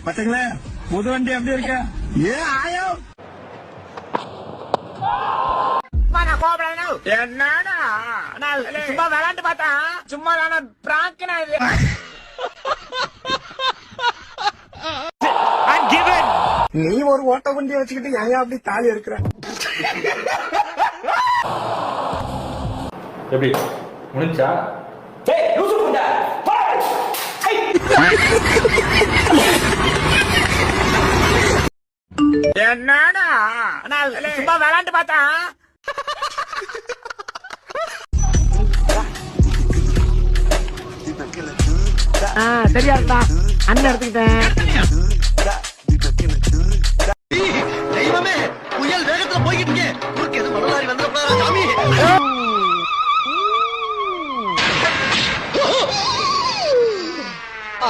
பசங்களே புது வண்டி எப்படி இருக்க? ஆயம் என்னடா சும்மா விளையாண்டு பார்த்தா சும்மா பிராங்கனா இது. நீ ஒரு ஓட்ட வண்டியை வச்சுக்கிட்டு ஏன் அப்படி தாலி இருக்கிற? எப்படி முடிஞ்சா? என்னடா சும்மா விளையாண்டு பார்த்தா சரியா இருக்கா? அண்ணன் எடுத்துக்கிட்டேன். தெய்வமே, புயல் வேகத்துல போய்கிட்டு இருக்கேன். ஊருக்கு எதுவும் மணலாரி வந்துடக்கூடாதா சாமி?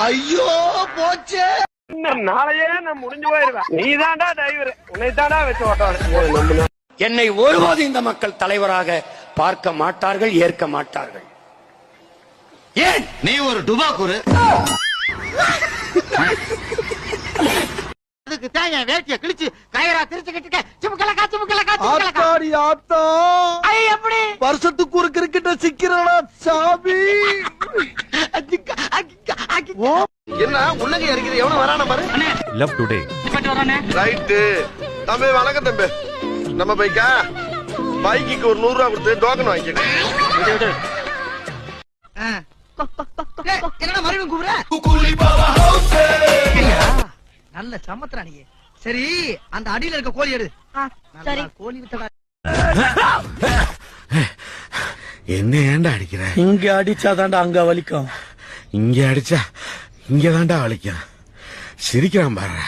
ஐயோ போச்சே. நாளையே நான் முடிஞ்சு போயிருவேன். நீ தாண்டா டிரைவர், உன்னை தாண்டா வச்சு ஓட்டாரு. என்னை ஒருபோது இந்த மக்கள் தலைவராக பார்க்க மாட்டார்கள், ஏற்க மாட்டார்கள். ஏன்? நீ ஒரு டுபாக்குரு. அதுக்கு தான் என் வேட்டிய கிழிச்சு கயிறா திரிச்சுக்கிட்டு எப்படி வருஷத்துக்கு ஒரு கிரிக்கெட்ட சிக்கிறடா சாமி. என்ன உள்ளங்க இருக்கிற எவனும் வரான பாரு. லவ் டுடே ரைட்டு தம்பி, வணக்கம் தம்பி. நம்ம பைக்கா பைக்கு ஒரு 100 ரூபா கொடுத்து டோக்கன் வாங்கிக்க. என்னடா மறுபடியும் கூப்பிடுற? நல்ல சமத்துறா நீ. சரி, அந்த அடியில இருக்க கோழி எடு. சரி, கோழி வித்தடா. என்ன ஏன்டா அடிக்கிற? இங்க அடிச்சாதான்டா அங்க வலிக்கும். இங்க அடிச்சா இங்கதான்டா வலிக்கும். சிரிக்கிறான் பாரு.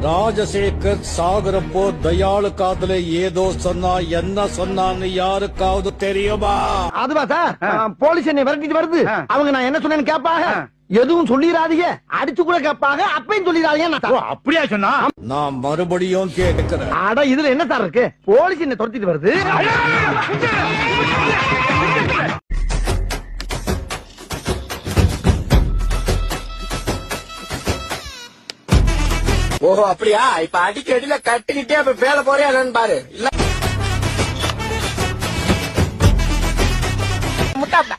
ராஜசேகர் சாகரப்போ தயாளு காதல ஏதோ சொன்னா, என்ன சொன்னான்னு யாருக்காவது தெரியுமா? அதுவா சார், போலீஸ் என்னை விரட்டிட்டு வருது. அவங்க நான் என்ன சொன்னேன்னு கேட்பாங்க. எதுவும் சொல்லிடாதீங்க, அடிச்சு கூட கேட்பாங்க. அப்பயும் சொல்லிடாதீங்க. அப்படியா சொன்னா? நான் மறுபடியும் கேட்கிறேன். அட, இதுல என்ன சார் இருக்கு? போலீஸ் என்னை துரத்திட்டு வருது. ஓஹோ, அப்படியா? இப்ப அடிக்கடியில கட்டிக்கிட்டே அப்ப பேல போறியா என்னன்னு பாரு. இல்ல முட்டாப்பா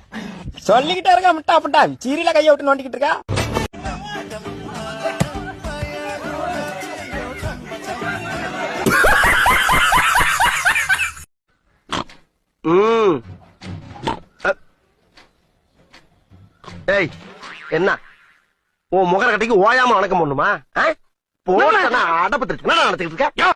சொல்லிக்கிட்டே இருக்க. முட்டா சீரியில கைய விட்டு நோண்டிக்கிட்டு இருக்கா. ஏய், என்ன உன் முகர கட்டிக்கு ஓயாம வணக்கம் பண்ணுமா? போன அடப்பத்திருக்கு நடத்திட்டு இருக்க.